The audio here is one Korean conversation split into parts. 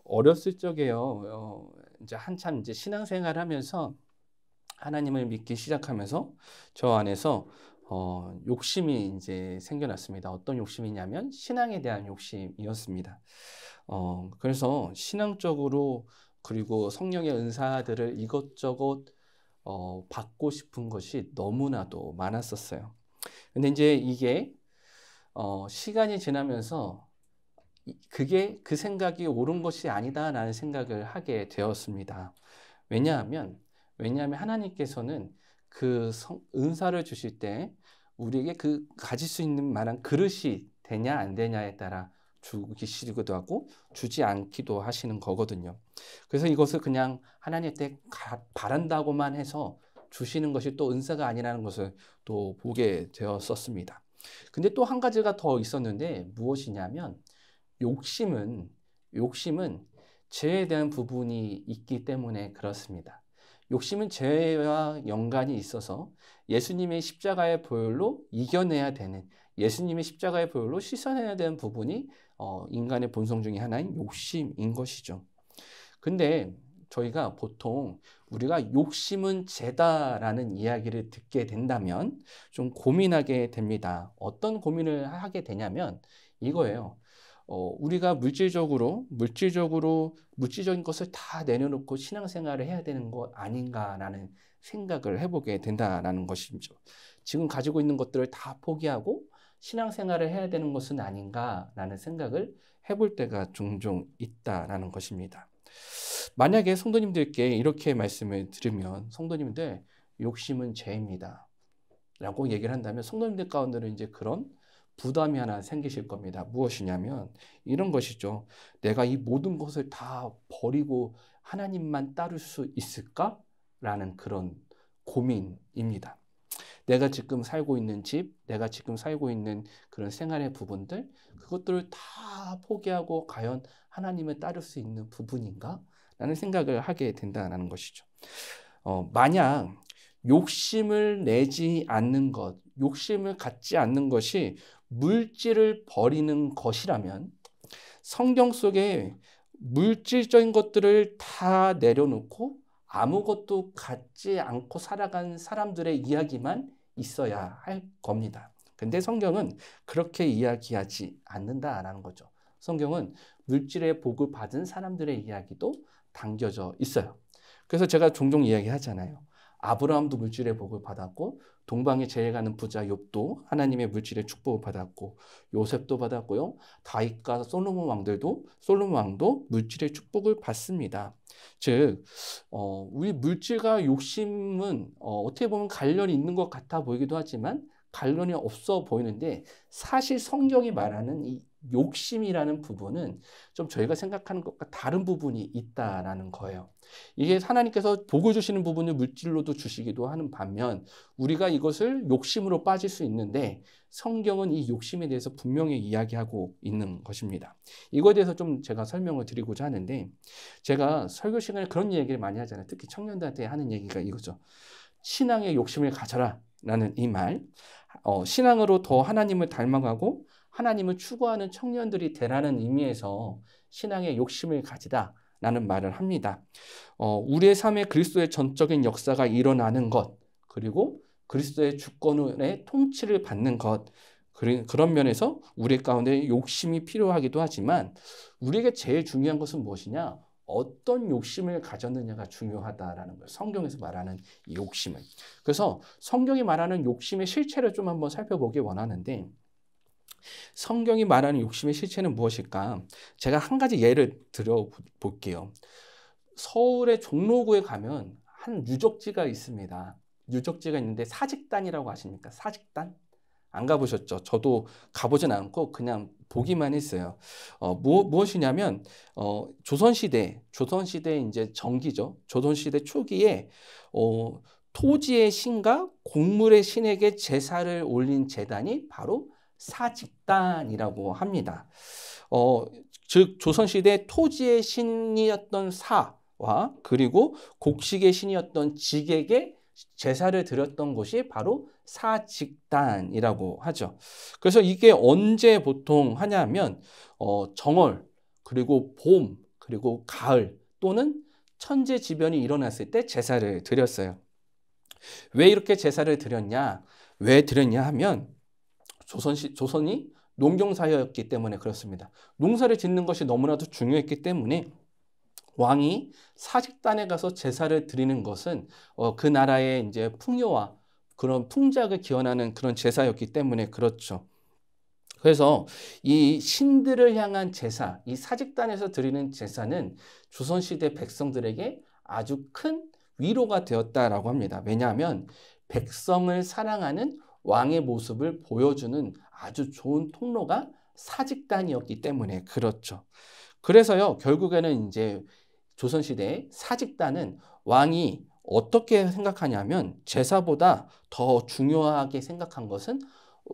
어렸을 적에요. 이제 한참 이제 신앙생활을 하면서 하나님을 믿기 시작하면서 저 안에서 욕심이 이제 생겨났습니다. 어떤 욕심이냐면 신앙에 대한 욕심이었습니다. 그래서 신앙적으로 그리고 성령의 은사들을 이것저것 받고 싶은 것이 너무나도 많았었어요. 근데 이제 이게 시간이 지나면서 그게 그 생각이 옳은 것이 아니다라는 생각을 하게 되었습니다. 왜냐하면 하나님께서는 그 은사를 주실 때 우리에게 그 가질 수 있는 만한 그릇이 되냐 안 되냐에 따라 주시기도 하고 주지 않기도 하시는 거거든요. 그래서 이것을 그냥 하나님께 바란다고만 해서 주시는 것이 또 은사가 아니라는 것을 또 보게 되었었습니다. 근데 또 한 가지가 더 있었는데 무엇이냐면 욕심은 죄에 대한 부분이 있기 때문에 그렇습니다. 욕심은 죄와 연관이 있어서 예수님의 십자가의 보혈로 이겨내야 되는, 예수님의 십자가의 보혈로 씻어내야 되는 부분이 인간의 본성 중에 하나인 욕심인 것이죠. 근데 저희가 보통 우리가 욕심은 죄다라는 이야기를 듣게 된다면 좀 고민하게 됩니다. 어떤 고민을 하게 되냐면 이거예요. 우리가 물질적인 것을 다 내려놓고 신앙생활을 해야 되는 것 아닌가라는 생각을 해보게 된다라는 것이죠. 지금 가지고 있는 것들을 다 포기하고 신앙생활을 해야 되는 것은 아닌가라는 생각을 해볼 때가 종종 있다라는 것입니다. 만약에 성도님들께 이렇게 말씀을 들으면 성도님들 욕심은 죄입니다 라고 얘기를 한다면 성도님들 가운데는 이제 그런 부담이 하나 생기실 겁니다. 무엇이냐면 이런 것이죠. 내가 이 모든 것을 다 버리고 하나님만 따를 수 있을까? 라는 그런 고민입니다. 내가 지금 살고 있는 집, 내가 지금 살고 있는 그런 생활의 부분들, 그것들을 다 포기하고 과연 하나님을 따를 수 있는 부분인가? 라는 생각을 하게 된다는 것이죠. 만약 욕심을 내지 않는 것, 욕심을 갖지 않는 것이 물질을 버리는 것이라면 성경 속에 물질적인 것들을 다 내려놓고 아무것도 갖지 않고 살아간 사람들의 이야기만 있어야 할 겁니다. 근데 성경은 그렇게 이야기하지 않는다라는 거죠. 성경은 물질의 복을 받은 사람들의 이야기도 담겨져 있어요. 그래서 제가 종종 이야기하잖아요. 아브라함도 물질의 복을 받았고 동방에 제일가는 부자 욥도 하나님의 물질의 축복을 받았고 요셉도 받았고요. 다윗과 솔로몬 왕도 물질의 축복을 받습니다. 즉 우리 물질과 욕심은 어떻게 보면 관련이 있는 것 같아 보이기도 하지만 관련이 없어 보이는데 사실 성경이 말하는 이 욕심이라는 부분은 좀 저희가 생각하는 것과 다른 부분이 있다라는 거예요. 이게 하나님께서 복을 주시는 부분을 물질로도 주시기도 하는 반면 우리가 이것을 욕심으로 빠질 수 있는데 성경은 이 욕심에 대해서 분명히 이야기하고 있는 것입니다. 이거에 대해서 좀 제가 설명을 드리고자 하는데 제가 설교 시간에 그런 얘기를 많이 하잖아요. 특히 청년들한테 하는 얘기가 이거죠. 신앙의 욕심을 가져라 라는 이 말. 신앙으로 더 하나님을 닮아가고 하나님을 추구하는 청년들이 되라는 의미에서 신앙의 욕심을 가지다 라는 말을 합니다. 우리의 삶에 그리스도의 전적인 역사가 일어나는 것, 그리고 그리스도의 주권의 통치를 받는 것, 그런 면에서 우리 가운데 욕심이 필요하기도 하지만 우리에게 제일 중요한 것은 무엇이냐? 어떤 욕심을 가졌느냐가 중요하다라는 거예요. 성경에서 말하는 이 욕심을. 그래서 성경이 말하는 욕심의 실체를 좀 한번 살펴보기 원하는데 성경이 말하는 욕심의 실체는 무엇일까? 제가 한 가지 예를 들어볼게요. 서울의 종로구에 가면 한 유적지가 있습니다. 유적지가 있는데 사직단이라고 아십니까? 사직단? 안 가보셨죠? 저도 가보진 않고 그냥 보기만 했어요. 무엇이냐면 조선시대 이제 전기죠. 조선시대 초기에 토지의 신과 곡물의 신에게 제사를 올린 제단이 바로 사직단이라고 합니다. 즉 조선시대 토지의 신이었던 사와 그리고 곡식의 신이었던 직에게 제사를 드렸던 곳이 바로 사직단이라고 하죠. 그래서 이게 언제 보통 하냐면 정월 그리고 봄 그리고 가을 또는 천재지변이 일어났을 때 제사를 드렸어요. 왜 이렇게 제사를 드렸냐? 왜 드렸냐 하면 조선이 농경사회였기 때문에 그렇습니다. 농사를 짓는 것이 너무나도 중요했기 때문에 왕이 사직단에 가서 제사를 드리는 것은 그 나라의 이제 풍요와 그런 풍작을 기원하는 그런 제사였기 때문에 그렇죠. 그래서 이 신들을 향한 제사, 이 사직단에서 드리는 제사는 조선시대 백성들에게 아주 큰 위로가 되었다라고 합니다. 왜냐하면 백성을 사랑하는 왕의 모습을 보여주는 아주 좋은 통로가 사직단이었기 때문에 그렇죠. 그래서요, 결국에는 이제 조선시대 사직단은 왕이 어떻게 생각하냐면 제사보다 더 중요하게 생각한 것은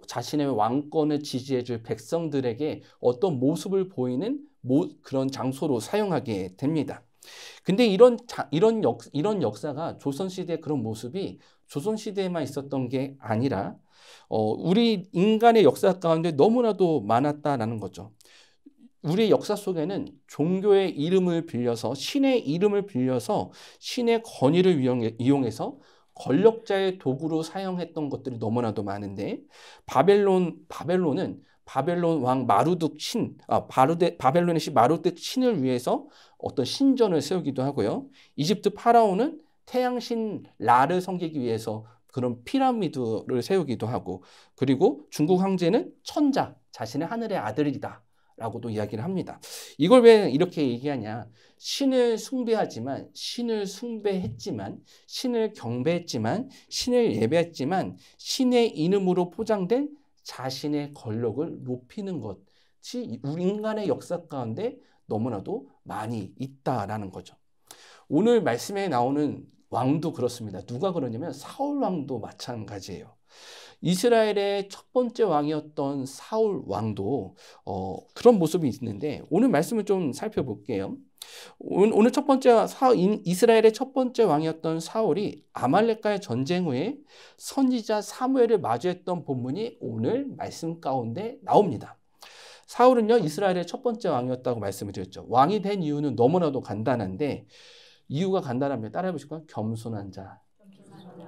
자신의 왕권을 지지해줄 백성들에게 어떤 모습을 보이는 그런 장소로 사용하게 됩니다. 근데 이런 역사가 조선시대 그런 모습이 조선시대에만 있었던 게 아니라 우리 인간의 역사 가운데 너무나도 많았다라는 거죠. 우리의 역사 속에는 종교의 이름을 빌려서 신의 이름을 빌려서 신의 권위를 이용해서 권력자의 도구로 사용했던 것들이 너무나도 많은데 바벨론은 바벨론 왕 마루둑 바벨론의 신 마루둑 신을 위해서 어떤 신전을 세우기도 하고요. 이집트 파라오는 태양신 라를 섬기기 위해서 그런 피라미드를 세우기도 하고, 그리고 중국 황제는 천자, 자신의 하늘의 아들이다 라고도 이야기를 합니다. 이걸 왜 이렇게 얘기하냐? 신을 숭배했지만, 신을 경배했지만, 신을 예배했지만, 신의 이름으로 포장된 자신의 권력을 높이는 것이 인간의 역사 가운데 너무나도 많이 있다라는 거죠. 오늘 말씀에 나오는 왕도 그렇습니다. 누가 그러냐면 사울 왕도 마찬가지예요. 이스라엘의 첫 번째 왕이었던 사울 왕도 그런 모습이 있는데 오늘 말씀을 좀 살펴볼게요. 오늘 이스라엘의 첫 번째 왕이었던 사울이 아말렉과의 전쟁 후에 선지자 사무엘을 마주했던 본문이 오늘 말씀 가운데 나옵니다. 사울은요, 이스라엘의 첫 번째 왕이었다고 말씀을 드렸죠. 왕이 된 이유는 너무나도 간단한데, 이유가 간단합니다. 따라해 보실까요?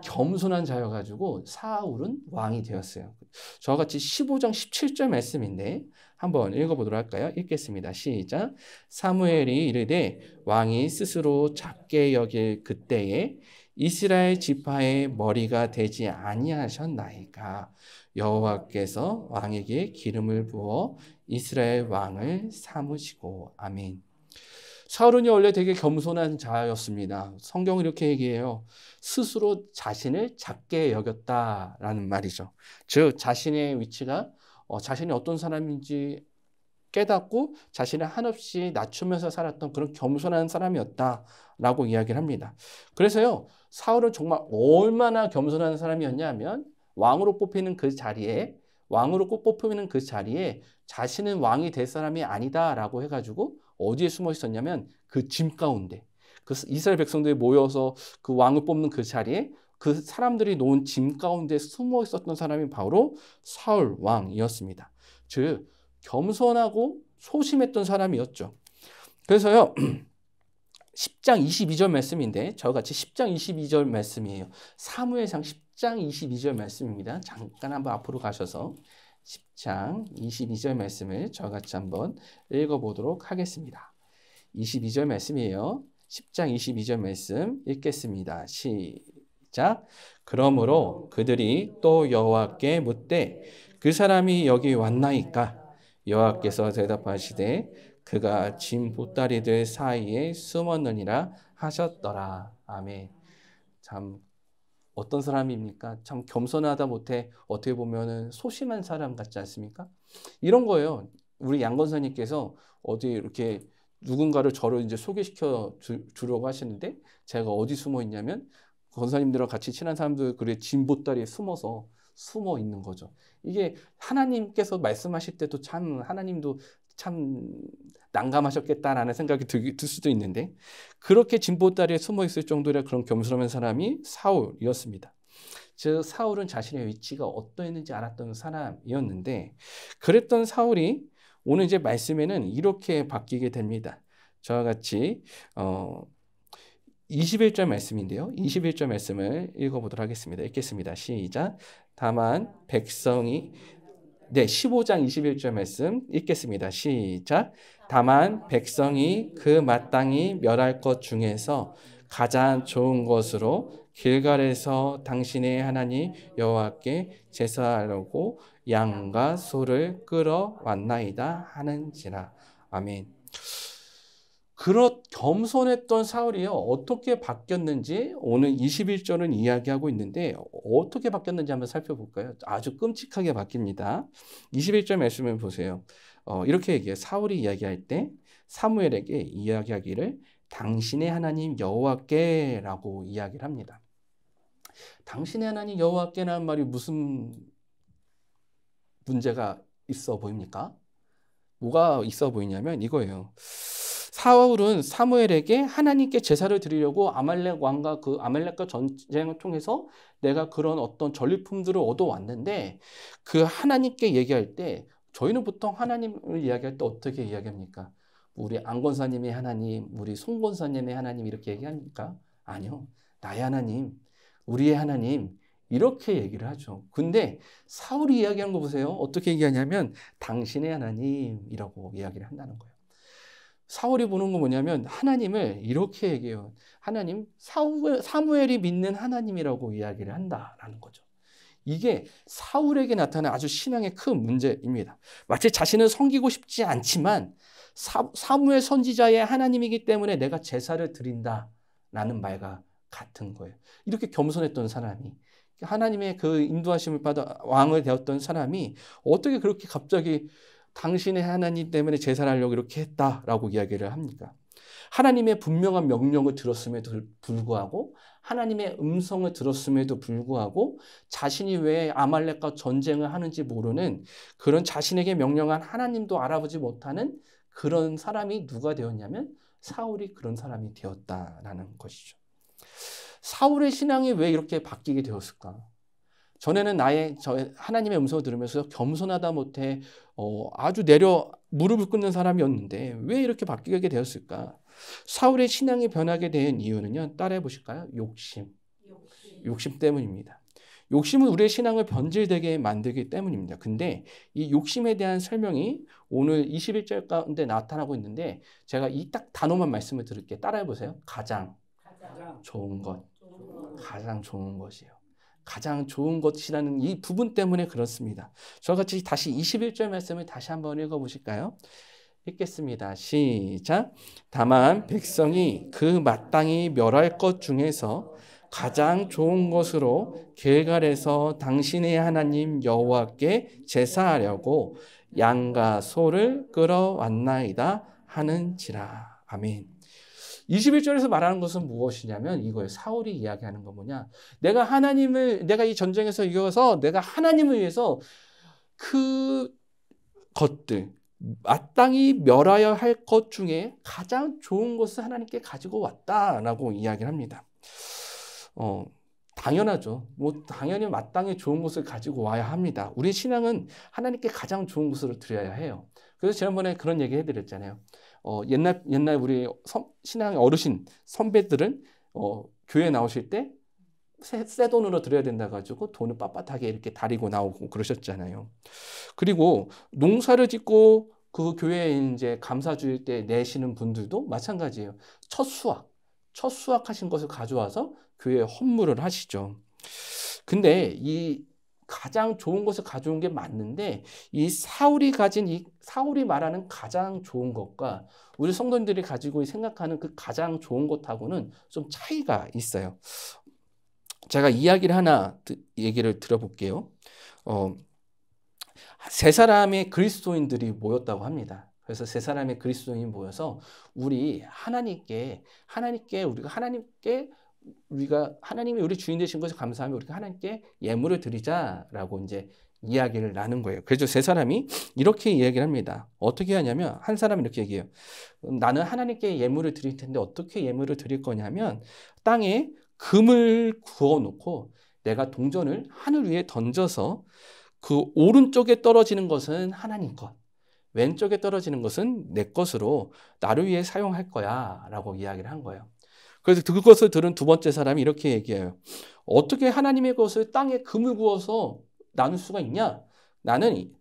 겸손한 자여가지고 사울은 왕이 되었어요. 저와 같이 15장 17절 말씀인데 한번 읽어보도록 할까요? 읽겠습니다. 시작. 사무엘이 이르되 왕이 스스로 작게 여길 그때에 이스라엘 지파의 머리가 되지 아니하셨나이까. 여호와께서 왕에게 기름을 부어 이스라엘 왕을 삼으시고. 아멘. 사울은요, 원래 되게 겸손한 자였습니다. 성경은 이렇게 얘기해요. 스스로 자신을 작게 여겼다라는 말이죠. 즉, 자신의 위치가 자신이 어떤 사람인지 깨닫고 자신을 한없이 낮추면서 살았던 그런 겸손한 사람이었다라고 이야기를 합니다. 그래서요, 사울은 정말 얼마나 겸손한 사람이었냐면 왕으로 뽑히는 그 자리에 자신은 왕이 될 사람이 아니다라고 해가지고 어디에 숨어 있었냐면 그 짐 가운데, 그 이스라엘 백성들이 모여서 그 왕을 뽑는 그 자리에 그 사람들이 놓은 짐 가운데 숨어 있었던 사람이 바로 사울 왕이었습니다. 즉 겸손하고 소심했던 사람이었죠. 그래서요, 10장 22절 말씀인데 저와 같이 10장 22절 말씀이에요. 사무엘상 10장 22절 말씀입니다. 잠깐 한번 앞으로 가셔서 10장 22절 말씀을 저와 같이 한번 읽어보도록 하겠습니다. 22절 말씀이에요. 10장 22절 말씀 읽겠습니다. 시작. 그러므로 그들이 또 여호와께 묻되 그 사람이 여기 왔나이까? 여호와께서 대답하시되 그가 짐 보따리들 사이에 숨었느니라 하셨더라. 아멘. 참 어떤 사람입니까? 참 겸손하다 못해 어떻게 보면은 소심한 사람 같지 않습니까? 이런 거예요. 우리 양 권사님께서 어디 이렇게 누군가를 저를 이제 소개시켜 주려고 하시는데 제가 어디 숨어 있냐면 권사님들과 같이 친한 사람들 그래 짐 보따리에 숨어 있는 거죠. 이게 하나님께서 말씀하실 때도 참 하나님도 참 난감하셨겠다라는 생각이 들 수도 있는데 그렇게 짐 보따리에 숨어 있을 정도의 그런 겸손한 사람이 사울이었습니다. 즉 사울은 자신의 위치가 어떠했는지 알았던 사람이었는데 그랬던 사울이 오늘 이제 말씀에는 이렇게 바뀌게 됩니다. 저와 같이 21절 말씀인데요. 21절 말씀을 읽어보도록 하겠습니다. 읽겠습니다. 시작. 다만 백성이 15장 21절 말씀 읽겠습니다. 시작. 다만 백성이 그 마땅히 멸할 것 중에서 가장 좋은 것으로 길갈에서 당신의 하나님 여호와께 제사하려고 양과 소를 끌어왔나이다 하는지라. 아멘. 그렇 겸손했던 사울이요, 어떻게 바뀌었는지 오늘 21절은 이야기하고 있는데 어떻게 바뀌었는지 한번 살펴볼까요? 아주 끔찍하게 바뀝니다. 21절 말씀을 보세요. 이렇게 얘기해요. 사울이 이야기할 때 사무엘에게 이야기하기를 당신의 하나님 여호와께라고 이야기를 합니다. 당신의 하나님 여호와께라는 말이 무슨 문제가 있어 보입니까? 뭐가 있어 보이냐면 이거예요. 사울은 사무엘에게 하나님께 제사를 드리려고 아말렉 왕과 그 아말렉과 전쟁을 통해서 내가 그런 어떤 전리품들을 얻어왔는데 그 하나님께 얘기할 때 저희는 보통 하나님을 이야기할 때 어떻게 이야기합니까? 우리 안 권사님의 하나님, 우리 송 권사님의 하나님 이렇게 얘기합니까? 아니요. 나의 하나님, 우리의 하나님 이렇게 얘기를 하죠. 근데 사울이 이야기한 거 보세요. 어떻게 얘기하냐면 당신의 하나님이라고 이야기를 한다는 거예요. 사울이 보는 거 뭐냐면 하나님을 이렇게 얘기해요. 하나님, 사무엘이 믿는 하나님이라고 이야기를 한다라는 거죠. 이게 사울에게 나타난 아주 신앙의 큰 문제입니다. 마치 자신을 섬기고 싶지 않지만 사무엘 선지자의 하나님이기 때문에 내가 제사를 드린다라는 말과 같은 거예요. 이렇게 겸손했던 사람이, 하나님의 그 인도하심을 받아 왕을 되었던 사람이 어떻게 그렇게 갑자기 당신의 하나님 때문에 제사를 하려고 이렇게 했다라고 이야기를 합니까? 하나님의 분명한 명령을 들었음에도 불구하고, 하나님의 음성을 들었음에도 불구하고 자신이 왜 아말렉과 전쟁을 하는지 모르는 그런 자신에게 명령한 하나님도 알아보지 못하는 그런 사람이 누가 되었냐면 사울이 그런 사람이 되었다라는 것이죠. 사울의 신앙이 왜 이렇게 바뀌게 되었을까? 전에는 하나님의 음성을 들으면서 겸손하다 못해 아주 무릎을 꿇는 사람이었는데 왜 이렇게 바뀌게 되었을까? 사울의 신앙이 변하게 된 이유는요, 따라해 보실까요? 욕심 때문입니다. 욕심은 우리의 신앙을 변질되게 만들기 때문입니다. 근데 이 욕심에 대한 설명이 오늘 21절 가운데 나타나고 있는데 제가 이 딱 단어만 말씀을 드릴게요. 따라해 보세요. 가장 좋은 것. 가장 좋은 것이에요. 가장 좋은 것이라는 이 부분 때문에 그렇습니다. 저와 같이 다시 21절 말씀을 다시 한번 읽어보실까요? 읽겠습니다. 시작. 다만 백성이 그 마땅히 멸할 것 중에서 가장 좋은 것으로 길갈에서 당신의 하나님 여호와께 제사하려고 양과 소를 끌어왔나이다 하는지라. 아멘. 21절에서 말하는 것은 무엇이냐면 이거예요. 사울이 이야기하는 건 뭐냐? 내가 이 전쟁에서 이겨서 내가 하나님을 위해서 그 것들, 마땅히 멸하여야 할 것 중에 가장 좋은 것을 하나님께 가지고 왔다라고 이야기를 합니다. 당연하죠. 당연히 마땅히 좋은 것을 가지고 와야 합니다. 우리 신앙은 하나님께 가장 좋은 것으로 드려야 해요. 그래서 지난번에 그런 얘기 해드렸잖아요. 옛날 우리 신앙의 어르신 선배들은 교회 나오실 때 새 돈으로 드려야 된다 가지고 돈을 빳빳하게 이렇게 다리고 나오고 그러셨잖아요. 그리고 농사를 짓고 그 교회에 이제 감사주일 때 내시는 분들도 마찬가지예요. 첫 수확하신 것을 가져와서 교회에 헌물을 하시죠. 근데 이 가장 좋은 것을 가져온 게 맞는데 이 사울이 말하는 가장 좋은 것과 우리 성도님들이 가지고 생각하는 그 가장 좋은 것하고는 좀 차이가 있어요. 제가 얘기를 들어볼게요. 세 사람의 그리스도인들이 모였다고 합니다. 그래서 세 사람의 그리스도인이 모여서 우리가 하나님이 우리 주인 되신 것을 감사하며 우리가 하나님께 예물을 드리자라고 이제 이야기를 나눈 거예요. 그래서 세 사람이 이렇게 이야기를 합니다. 어떻게 하냐면 한 사람이 이렇게 얘기해요. 나는 하나님께 예물을 드릴 텐데 어떻게 예물을 드릴 거냐면 땅에 금을 구워놓고 내가 동전을 하늘 위에 던져서 그 오른쪽에 떨어지는 것은 하나님 것, 왼쪽에 떨어지는 것은 내 것으로 나를 위해 사용할 거야 라고 이야기를 한 거예요. 그래서 그것을 들은 두 번째 사람이 이렇게 얘기해요. 어떻게 하나님의 것을 땅에 금을 부어서 나눌 수가 있냐? 나는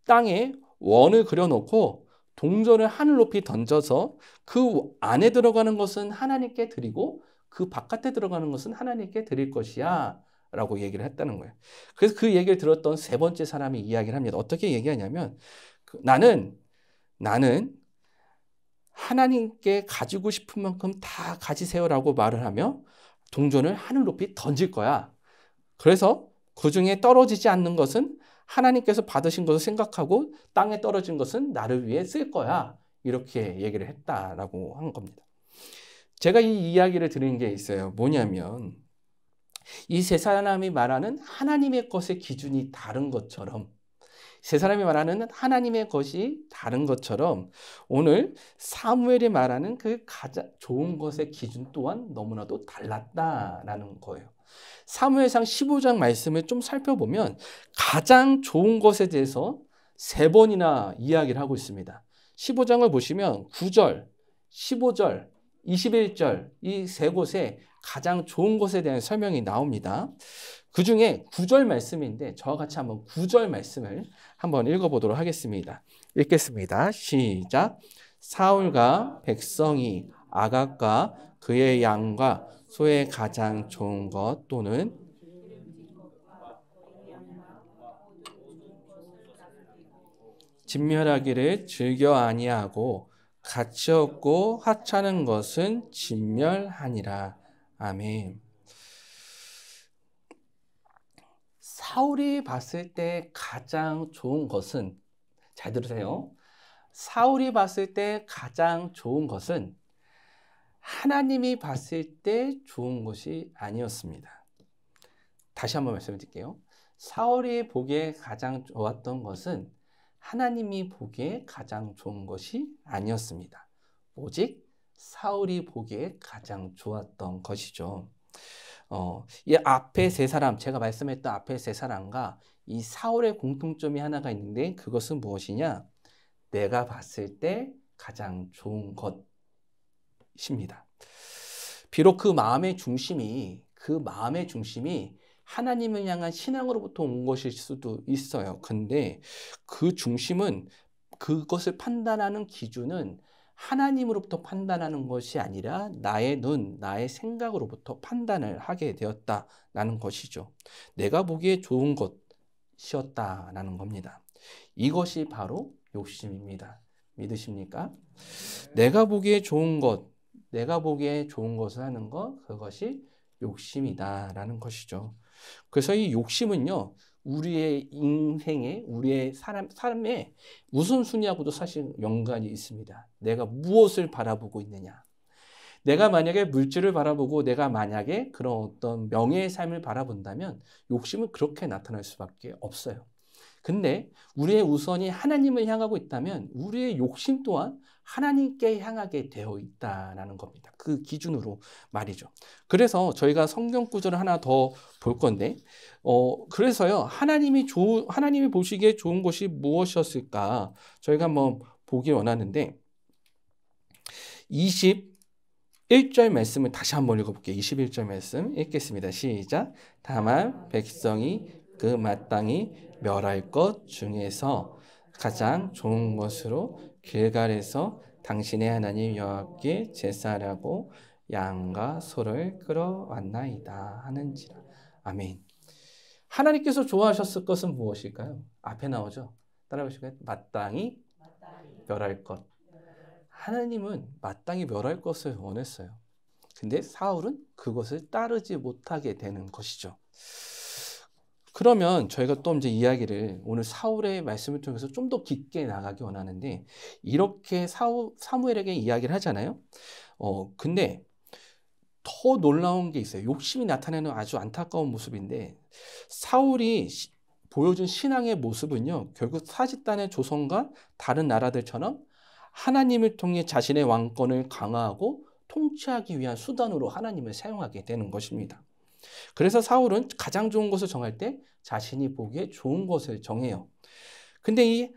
땅에 원을 그려놓고 동전을 하늘 높이 던져서 그 안에 들어가는 것은 하나님께 드리고 그 바깥에 들어가는 것은 하나님께 드릴 것이야 라고 얘기를 했다는 거예요. 그래서 그 얘기를 들었던 세 번째 사람이 이야기를 합니다. 어떻게 얘기하냐면 나는 하나님께 가지고 싶은 만큼 다 가지세요라고 말을 하며 동전을 하늘 높이 던질 거야. 그래서 그 중에 떨어지지 않는 것은 하나님께서 받으신 것을 생각하고 땅에 떨어진 것은 나를 위해 쓸 거야. 이렇게 얘기를 했다라고 한 겁니다. 제가 이 이야기를 드리는 게 있어요. 뭐냐면 이 세 사람이 말하는 하나님의 것의 기준이 다른 것처럼 세 사람이 말하는 하나님의 것이 다른 것처럼 오늘 사무엘이 말하는 그 가장 좋은 것의 기준 또한 너무나도 달랐다라는 거예요. 사무엘상 15장 말씀을 좀 살펴보면 가장 좋은 것에 대해서 세 번이나 이야기를 하고 있습니다. 15장을 보시면 9절, 15절, 21절 이 세 곳에 가장 좋은 것에 대한 설명이 나옵니다. 그 중에 9절 말씀인데 저와 같이 한번 9절 말씀을 한번 읽어보도록 하겠습니다. 읽겠습니다. 시작. 사울과 백성이 아각과 그의 양과 소의 가장 좋은 것 또는 진멸하기를 즐겨 아니하고 가치 없고 하찮은 것은 진멸하니라. 아멘. 사울이 봤을 때 가장 좋은 것은, 잘 들으세요. 사울이 봤을 때 가장 좋은 것은 하나님이 봤을 때 좋은 것이 아니었습니다. 다시 한번 말씀드릴게요. 사울이 보기에 가장 좋았던 것은 하나님이 보기에 가장 좋은 것이 아니었습니다. 오직 사울이 보기에 가장 좋았던 것이죠. 이 앞에 세 사람, 제가 말씀했던 앞에 세 사람과 이 사울의 공통점이 하나가 있는데 그것은 무엇이냐? 내가 봤을 때 가장 좋은 것입니다. 비록 그 마음의 중심이 하나님을 향한 신앙으로부터 온 것일 수도 있어요. 근데 그 중심은 그것을 판단하는 기준은 하나님으로부터 판단하는 것이 아니라 나의 눈, 나의 생각으로부터 판단을 하게 되었다라는 것이죠. 내가 보기에 좋은 것이었다라는 겁니다. 이것이 바로 욕심입니다. 믿으십니까? 내가 보기에 좋은 것, 내가 보기에 좋은 것을 하는 것, 그것이 욕심이다라는 것이죠. 그래서 이 욕심은요, 우리의 인생에, 우리의 삶의 우선순위하고도 사실 연관이 있습니다. 내가 무엇을 바라보고 있느냐. 내가 만약에 물질을 바라보고 내가 만약에 그런 어떤 명예의 삶을 바라본다면 욕심은 그렇게 나타날 수밖에 없어요. 근데 우리의 우선이 하나님을 향하고 있다면 우리의 욕심 또한 하나님께 향하게 되어 있다는 겁니다. 그 기준으로 말이죠. 그래서 저희가 성경 구절을 하나 더 볼 건데, 그래서요, 하나님이 보시기에 좋은 것이 무엇이었을까? 저희가 한번 보기 원하는데, 21절 말씀을 다시 한번 읽어볼게요. 21절 말씀 읽겠습니다. 시작. 다만 백성이 그 마땅히 멸할 것 중에서 가장 좋은 것으로 길갈에서 당신의 하나님 여호와께 제사하려고 양과 소를 끌어왔나이다 하는지라. 아멘. 하나님께서 좋아하셨을 것은 무엇일까요? 앞에 나오죠. 따라해보실까요? 마땅히 멸할 것. 하나님은 마땅히 멸할 것을 원했어요. 근데 사울은 그것을 따르지 못하게 되는 것이죠. 그러면 저희가 또 이제 이야기를 오늘 사울의 말씀을 통해서 좀 더 깊게 나가기 원하는데, 이렇게 사무엘에게 이야기를 하잖아요. 근데 더 놀라운 게 있어요. 욕심이 나타내는 아주 안타까운 모습인데, 사울이 보여준 신앙의 모습은요, 결국 사직단의 조선과 다른 나라들처럼 하나님을 통해 자신의 왕권을 강화하고 통치하기 위한 수단으로 하나님을 사용하게 되는 것입니다. 그래서 사울은 가장 좋은 것을 정할 때 자신이 보기에 좋은 것을 정해요. 근데 이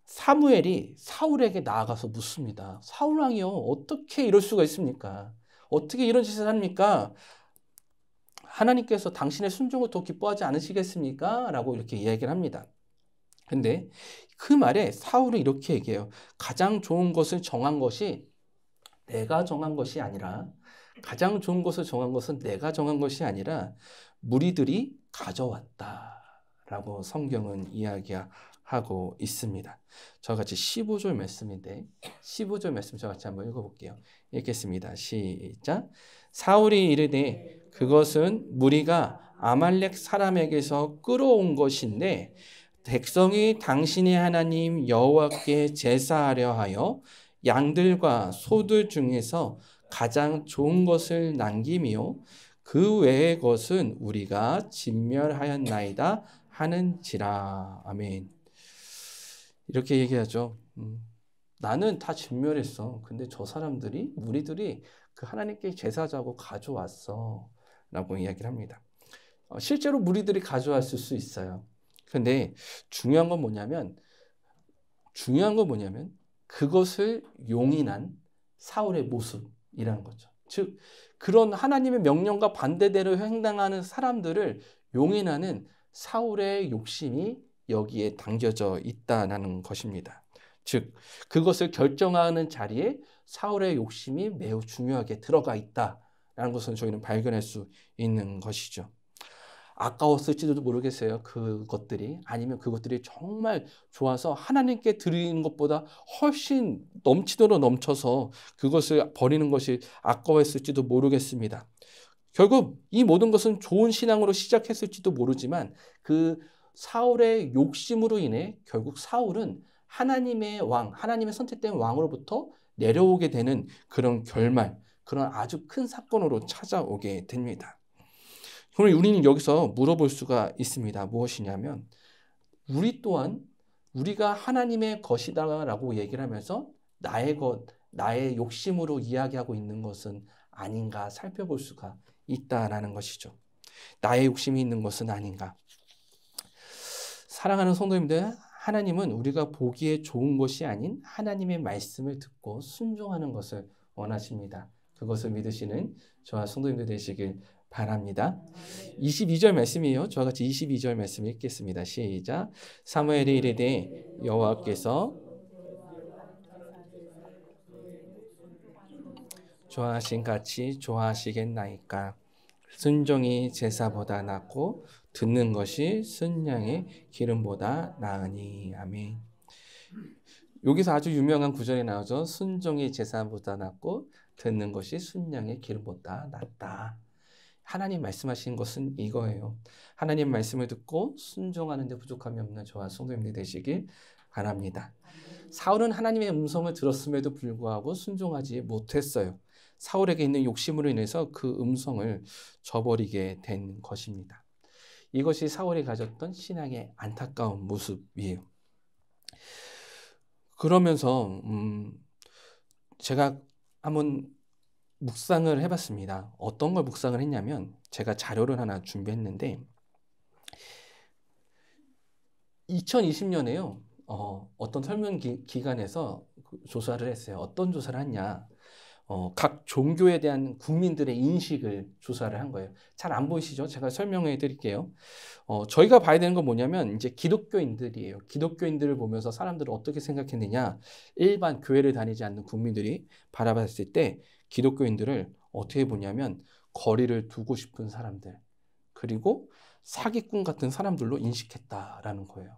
사무엘이 사울에게 나아가서 묻습니다. 사울 왕이요, 어떻게 이럴 수가 있습니까? 어떻게 이런 짓을 합니까? 하나님께서 당신의 순종을 더 기뻐하지 않으시겠습니까? 라고 이렇게 이야기를 합니다. 근데 그 말에 사울은 이렇게 얘기해요. 가장 좋은 것을 정한 것이 내가 정한 것이 아니라, 가장 좋은 것을 정한 것은 내가 정한 것이 아니라 무리들이 가져왔다라고 성경은 이야기하고 있습니다. 저와 같이 15절 말씀인데 15절 말씀 저와 같이 한번 읽어볼게요. 읽겠습니다. 시작. 사울이 이르되 그것은 무리가 아말렉 사람에게서 끌어온 것인데 백성이 당신의 하나님 여호와께 제사하려 하여 양들과 소들 중에서 가장 좋은 것을 남기며 그 외의 것은 우리가 진멸하였나이다 하는지라. 아멘. 이렇게 얘기하죠. 나는 다 진멸했어. 근데 저 사람들이, 무리들이 그 하나님께 제사자고 가져왔어 라고 이야기를 합니다. 실제로 무리들이 가져왔을 수 있어요. 근데 중요한 건 뭐냐면 그것을 용인한 사울의 모습이라는 거죠. 즉 그런 하나님의 명령과 반대대로 행동하는 사람들을 용인하는 사울의 욕심이 여기에 담겨져 있다는 것입니다. 즉 그것을 결정하는 자리에 사울의 욕심이 매우 중요하게 들어가 있다라는 것을 저희는 발견할 수 있는 것이죠. 아까웠을지도 모르겠어요. 그것들이. 아니면 그것들이 정말 좋아서 하나님께 드리는 것보다 훨씬 넘치도록 넘쳐서 그것을 버리는 것이 아까웠을지도 모르겠습니다. 결국 이 모든 것은 좋은 신앙으로 시작했을지도 모르지만 그 사울의 욕심으로 인해 결국 사울은 하나님의 왕, 하나님의 선택된 왕으로부터 내려오게 되는 그런 결말, 그런 아주 큰 사건으로 찾아오게 됩니다. 그럼 우리는 여기서 물어볼 수가 있습니다. 무엇이냐면 우리 또한 우리가 하나님의 것이다라고 얘기를 하면서 나의 것, 나의 욕심으로 이야기하고 있는 것은 아닌가 살펴볼 수가 있다라는 것이죠. 나의 욕심이 있는 것은 아닌가. 사랑하는 성도님들, 하나님은 우리가 보기에 좋은 것이 아닌 하나님의 말씀을 듣고 순종하는 것을 원하십니다. 그것을 믿으시는 저와 성도님들 되시길 바랍니다. 22절 말씀이에요. 저와 같이 22절 말씀 읽겠습니다. 시작. 사무엘이 이르되 여호와께서 좋아하신 같이 좋아하시겠나이까. 순종이 제사보다 낫고 듣는 것이 순양의 기름보다 나으니. 아멘. 여기서 아주 유명한 구절이 나오죠. 순종이 제사보다 낫고 듣는 것이 순양의 기름보다 낫다. 하나님 말씀하신 것은 이거예요. 하나님 말씀을 듣고 순종하는 데 부족함이 없는 저와 성도님들 되시길 바랍니다. 사울은 하나님의 음성을 들었음에도 불구하고 순종하지 못했어요. 사울에게 있는 욕심으로 인해서 그 음성을 저버리게 된 것입니다. 이것이 사울이 가졌던 신앙의 안타까운 모습이에요. 그러면서 제가 한번 묵상을 해봤습니다. 어떤 걸 묵상을 했냐면 제가 자료를 하나 준비했는데 2020년에요. 어떤 설문 기관에서 조사를 했어요. 어떤 조사를 했냐. 각 종교에 대한 국민들의 인식을 조사를 한 거예요. 잘 안 보이시죠? 제가 설명해 드릴게요. 저희가 봐야 되는 건 뭐냐면 이제 기독교인들이에요. 기독교인들을 보면서 사람들은 어떻게 생각했느냐. 일반 교회를 다니지 않는 국민들이 바라봤을 때 기독교인들을 어떻게 보냐면 거리를 두고 싶은 사람들, 그리고 사기꾼 같은 사람들로 인식했다라는 거예요.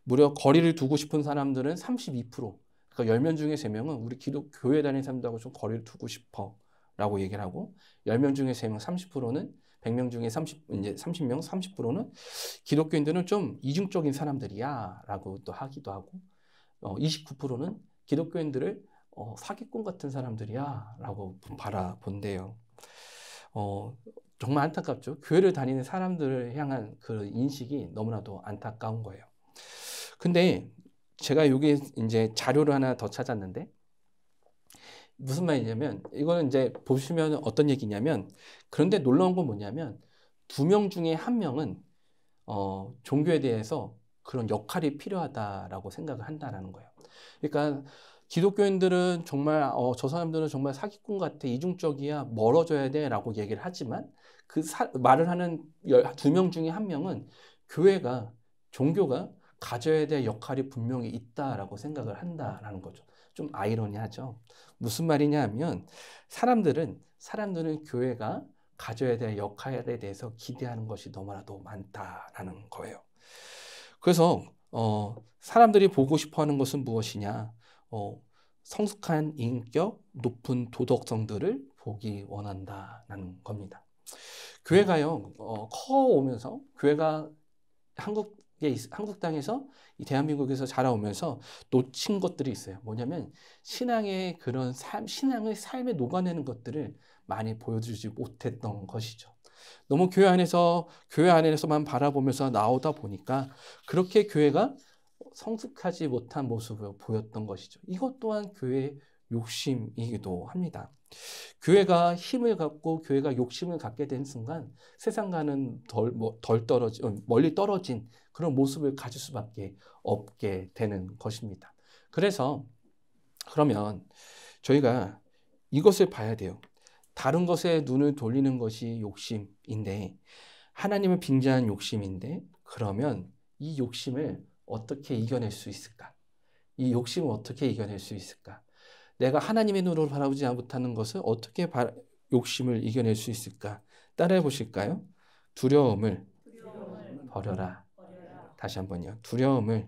무려 거리를 두고 싶은 사람들은 32%, 그러니까 10명 중에 3명은 우리 교회 다니는 사람들하고 좀 거리를 두고 싶어 라고 얘기를 하고, 10명 중에 3명 30%는 100명 중에 30명 30%는 기독교인들은 좀 이중적인 사람들이야 라고 또 하기도 하고, 29%는 기독교인들을 사기꾼 같은 사람들이야 라고 바라본대요. 정말 안타깝죠. 교회를 다니는 사람들을 향한 그 인식이 너무나도 안타까운 거예요. 근데 제가 여기 이제 자료를 하나 더 찾았는데 무슨 말이냐면, 이거는 이제 보시면 어떤 얘기냐면, 그런데 놀라운 건 뭐냐면 2명 중에 1명은 종교에 대해서 그런 역할이 필요하다라고 생각을 한다는 거예요. 그러니까 기독교인들은 정말 저 사람들은 정말 사기꾼 같아, 이중적이야, 멀어져야 돼라고 얘기를 하지만 그 말을 하는 2명 중에 1명은 교회가, 종교가 가져야 될 역할이 분명히 있다라고 생각을 한다라는 거죠. 좀 아이러니하죠. 무슨 말이냐 하면 사람들은 교회가 가져야 될 역할에 대해서 기대하는 것이 너무나도 많다라는 거예요. 그래서 사람들이 보고 싶어하는 것은 무엇이냐? 성숙한 인격, 높은 도덕성들을 보기 원한다라는 겁니다. 교회가요, 커오면서 교회가 한국 땅에서 이 대한민국에서 자라오면서 놓친 것들이 있어요. 뭐냐면 신앙의 그런 신앙의 삶에 녹아내는 것들을 많이 보여주지 못했던 것이죠. 너무 교회 안에서만 바라보면서 나오다 보니까 그렇게 교회가 성숙하지 못한 모습을 보였던 것이죠. 이것 또한 교회의 욕심이기도 합니다. 교회가 힘을 갖고 교회가 욕심을 갖게 된 순간 세상과는 멀리 떨어진 그런 모습을 가질 수밖에 없게 되는 것입니다. 그러면 저희가 이것을 봐야 돼요. 다른 것에 눈을 돌리는 것이 욕심인데, 하나님을 빙자한 욕심인데, 그러면 이 욕심을 어떻게 이겨낼 수 있을까? 이 욕심을 어떻게 이겨낼 수 있을까? 내가 하나님의 눈으로 바라보지 못하는 것을 어떻게 욕심을 이겨낼 수 있을까? 따라해 보실까요? 두려움을 버려라. 다시 한번요. 두려움을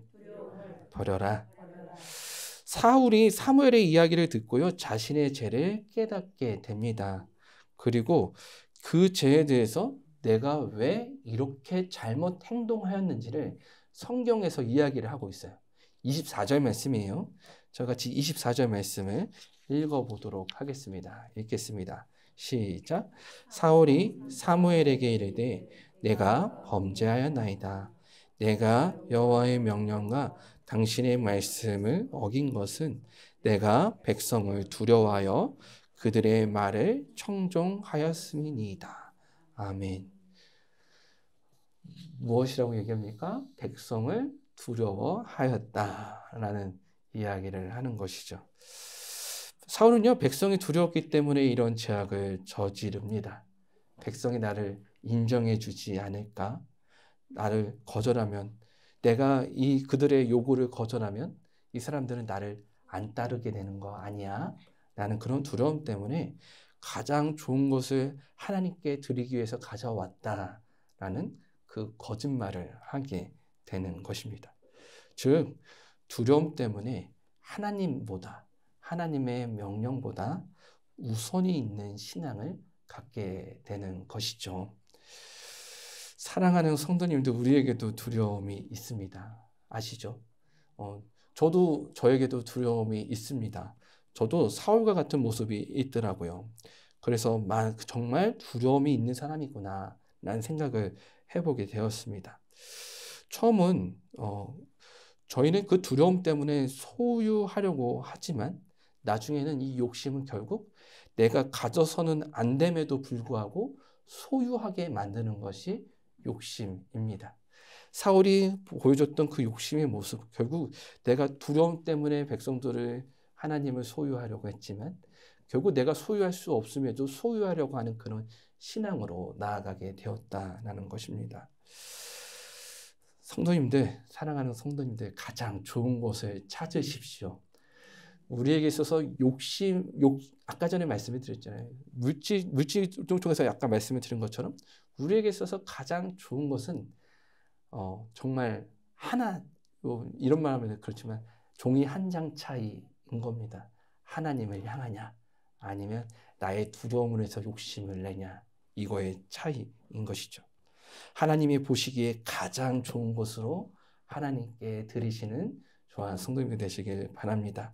버려라. 사울이 사무엘의 이야기를 듣고요, 자신의 죄를 깨닫게 됩니다. 그리고 그 죄에 대해서 내가 왜 이렇게 잘못 행동하였는지를 성경에서 이야기를 하고 있어요. 24절 말씀이에요. 저같이 24절 말씀을 읽어보도록 하겠습니다. 읽겠습니다. 시작. 사울이 사무엘에게 이르되 내가 범죄하였나이다. 내가 여호와의 명령과 당신의 말씀을 어긴 것은 내가 백성을 두려워하여 그들의 말을 청종하였음이니이다. 아멘. 무엇이라고 얘기합니까? 백성을 두려워하였다라는 이야기를 하는 것이죠. 사울은요, 백성이 두려웠기 때문에 이런 죄악을 저지릅니다. 백성이 나를 인정해 주지 않을까? 나를 거절하면, 내가 그들의 요구를 거절하면 이 사람들은 나를 안 따르게 되는 거 아니야? 라는 그런 두려움 때문에 가장 좋은 것을 하나님께 드리기 위해서 가져왔다라는 그 거짓말을 하게 되는 것입니다. 즉, 두려움 때문에 하나님의 명령보다 우선이 있는 신앙을 갖게 되는 것이죠. 사랑하는 성도님들, 우리에게도 두려움이 있습니다. 아시죠? 저에게도 두려움이 있습니다. 저도 사울과 같은 모습이 있더라고요. 그래서 정말 두려움이 있는 사람이구나 라는 생각을 해보게 되었습니다. 처음은 저희는 그 두려움 때문에 소유하려고 하지만 나중에는 이 욕심은 결국 내가 가져서는 안 됨에도 불구하고 소유하게 만드는 것이 욕심입니다. 사울이 보여줬던 그 욕심의 모습, 결국 내가 두려움 때문에 하나님을 소유하려고 했지만 결국 내가 소유할 수 없음에도 소유하려고 하는 그런 신앙으로 나아가게 되었다는 것입니다. 사랑하는 성도님들, 가장 좋은 것을 찾으십시오. 우리에게 있어서 아까 전에 말씀을 드렸잖아요. 물질 쪽에서 약간 말씀을 드린 것처럼 우리에게 있어서 가장 좋은 것은 정말 이런 말 하면 그렇지만 종이 한 장 차이인 겁니다. 하나님을 향하냐 아니면 나의 두려움으로 해서 욕심을 내냐, 이거의 차이인 것이죠. 하나님이 보시기에 가장 좋은 것으로 하나님께 드리시는 저와 성도님들 되시길 바랍니다.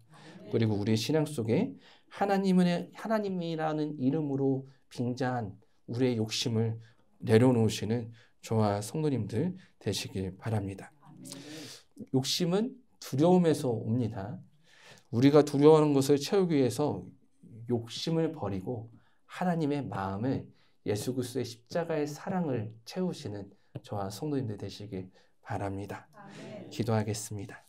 그리고 우리의 신앙 속에 하나님이라는 이름으로 빙자한 우리의 욕심을 내려놓으시는 저와 성도님들 되시길 바랍니다. 욕심은 두려움에서 옵니다. 우리가 두려워하는 것을 채우기 위해서 욕심을 버리고 하나님의 마음을, 예수 그리스도의 십자가의 사랑을 채우시는 저와 성도님들 되시길 바랍니다. 기도하겠습니다.